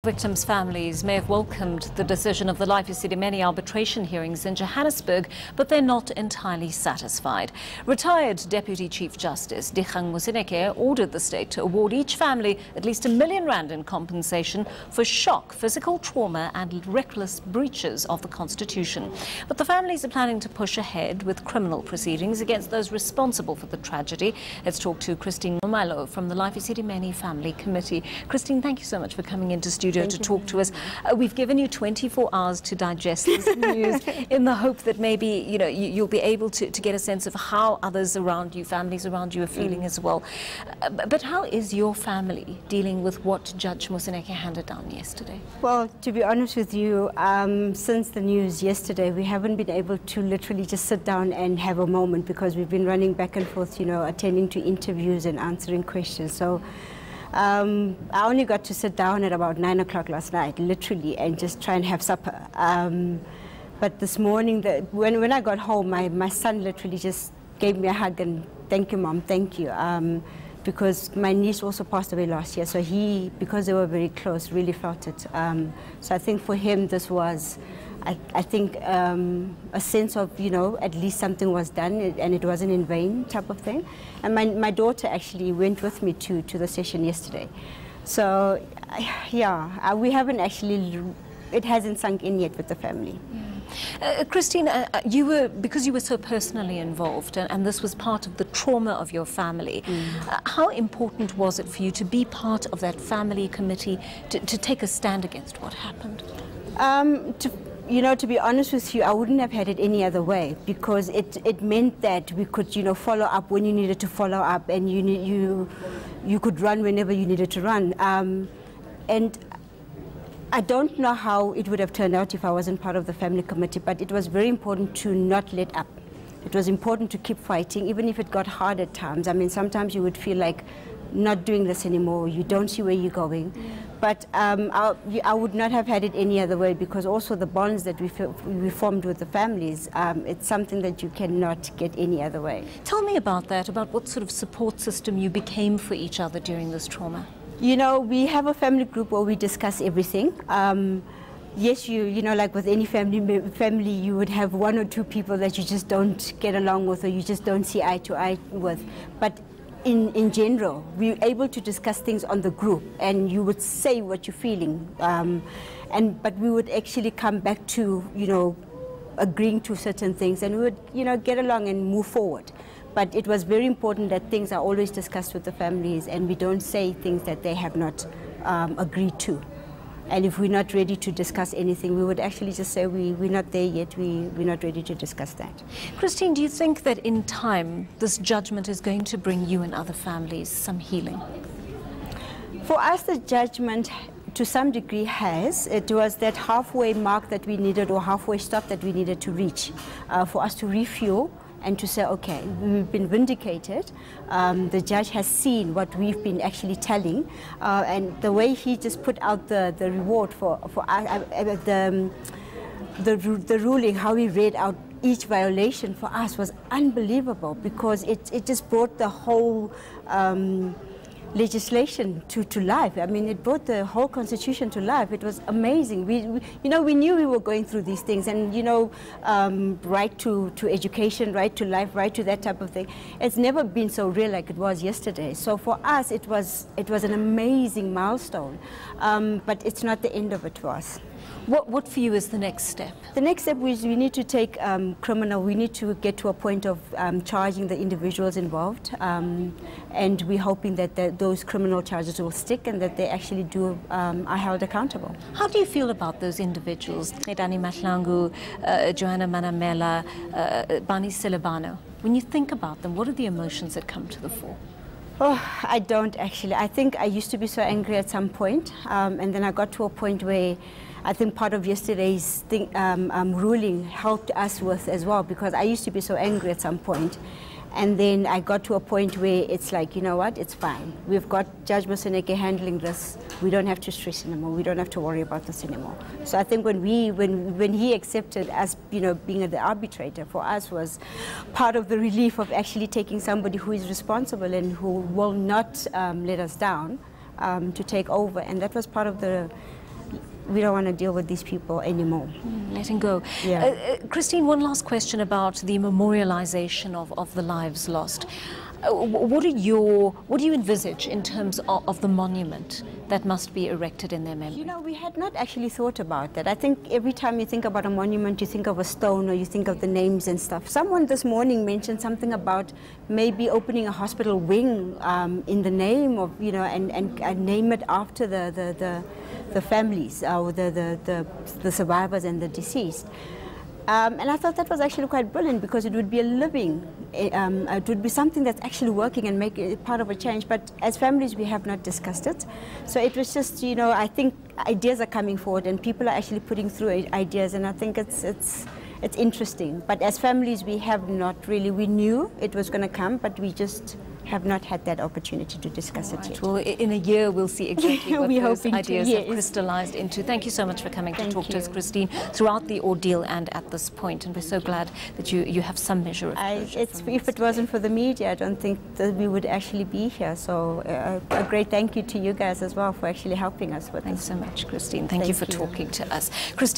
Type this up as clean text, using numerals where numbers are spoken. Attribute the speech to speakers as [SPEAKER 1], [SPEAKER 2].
[SPEAKER 1] Victims' families may have welcomed the decision of the Life Esidimeni arbitration hearings in Johannesburg, but they're not entirely satisfied. Retired Deputy Chief Justice Dikgang Moseneke ordered the state to award each family at least R1 million in compensation for shock, physical trauma and reckless breaches of the Constitution. But the families are planning to push ahead with criminal proceedings against those responsible for the tragedy. Let's talk to Christine Nxumalo from the Life Esidimeni Family Committee. Christine, thank you so much for coming into studio to talk to us. We've given you 24 hours to digest this news in the hope that maybe you'll be able to get a sense of how others around you, families around you, are feeling as well. But how is your family dealing with what Judge Moseneke handed down yesterday?
[SPEAKER 2] Well, to be honest with you, since the news yesterday, we haven't been able to literally just sit down and have a moment because we've been running back and forth, attending to interviews and answering questions. So I only got to sit down at about 9 o'clock last night, literally, and just try and have supper. But this morning, when I got home, my son literally just gave me a hug and thank you, Mom, thank you. Because my niece also passed away last year, so because they were very close, really felt it. So I think for him, this was, I think, a sense of, at least something was done and it wasn't in vain type of thing. And my daughter actually went with me to the session yesterday. So, yeah, we haven't actually, it hasn't sunk in yet with the family.
[SPEAKER 1] Christine, because you were so personally involved and this was part of the trauma of your family, how important was it for you to be part of that family committee, to take a stand against what happened? To be honest with you, I wouldn't have had it any other way, because it meant that we could, follow up when you needed to follow up, and you could run whenever you needed to run. And I don't know how it would have turned out if I wasn't part of the family committee, but it was very important to not let up. It was important to keep fighting, even if it got hard at times. I mean, sometimes you would feel like not doing this anymore, you don't see where you're going. But I would not have had it any other way, because also the bonds that we formed with the families, it's something that you cannot get any other way. Tell me about that, about what sort of support system you became for each other during this trauma.
[SPEAKER 2] We have a family group where we discuss everything. Yes, like with any family, you would have one or two people that you just don't get along with, or you just don't see eye to eye with. But in general, we're able to discuss things on the group, and you would say what you're feeling. But we would actually come back to, agreeing to certain things, and we would, get along and move forward. But it was very important that things are always discussed with the families, and we don't say things that they have not agreed to. And if we're not ready to discuss anything, we would actually just say we're not there yet, we're not ready to discuss that.
[SPEAKER 1] Christine, do you think that in time this judgment is going to bring you and other families some healing?
[SPEAKER 2] For us, the judgment to some degree has. It was that halfway mark that we needed, or halfway stop that we needed to reach, for us to refuel and to say, okay, we've been vindicated. The judge has seen what we've been actually telling, and the way he just put out the reward for us, the ruling, how he read out each violation for us was unbelievable, because it just brought the whole legislation to life. I mean, it brought the whole constitution to life. It was amazing. We knew we were going through these things, and right to education, right to life, right to that type of thing. It's never been so real like it was yesterday. So for us, it was an amazing milestone, but it's not the end of it for us.
[SPEAKER 1] What for you is the next step?
[SPEAKER 2] The next step is we need to take criminal, we need to get to a point of charging the individuals involved, and we're hoping that those criminal charges will stick and that they actually are held accountable.
[SPEAKER 1] How do you feel about those individuals, Nedani Mahlangu, Johanna Manamela, Bani Silabano? When you think about them, what are the emotions that come to the fore?
[SPEAKER 2] Oh, I don't actually. I think I used to be so angry at some point, and then I got to a point where I think part of yesterday's ruling helped us with as well, because I used to be so angry at some point. And then I got to a point where it's like, you know what, it's fine. We've got Judge Moseneke handling this. We don't have to stress anymore. We don't have to worry about this anymore. So I think when he accepted us, being the arbitrator, for us was part of the relief of actually taking somebody who is responsible and who will not let us down, to take over. And that was part of the we don't want to deal with these people anymore.
[SPEAKER 1] Letting go.
[SPEAKER 2] Yeah.
[SPEAKER 1] Christine, one last question about the memorialization of the lives lost. What do you envisage in terms of the monument that must be erected in their memory?
[SPEAKER 2] You know, we had not actually thought about that. I think every time you think about a monument, you think of a stone or you think of the names and stuff. Someone this morning mentioned something about maybe opening a hospital wing in the name of, you know, and name it after the families or the survivors and the deceased. And I thought that was actually quite brilliant, because it would be a living, it would be something that's actually working and make it part of a change. But as families, we have not discussed it. So it was just, you know, I think ideas are coming forward and people are actually putting through ideas, and I think it's interesting. But as families, we have not really, we knew it was going to come, but we just have not had that opportunity to discuss it yet.
[SPEAKER 1] Well, in a year we'll see exactly what those ideas
[SPEAKER 2] to,
[SPEAKER 1] have crystallized into. Thank you so much for coming to talk to us, Christine, throughout the ordeal and at this point. And we're so glad that you have some measure of closure.
[SPEAKER 2] If it wasn't for the media, I don't think that we would actually be here. So a great thank you to you guys as well for actually helping us with this.
[SPEAKER 1] Thanks so much, Christine. Thank you for talking to us. Christine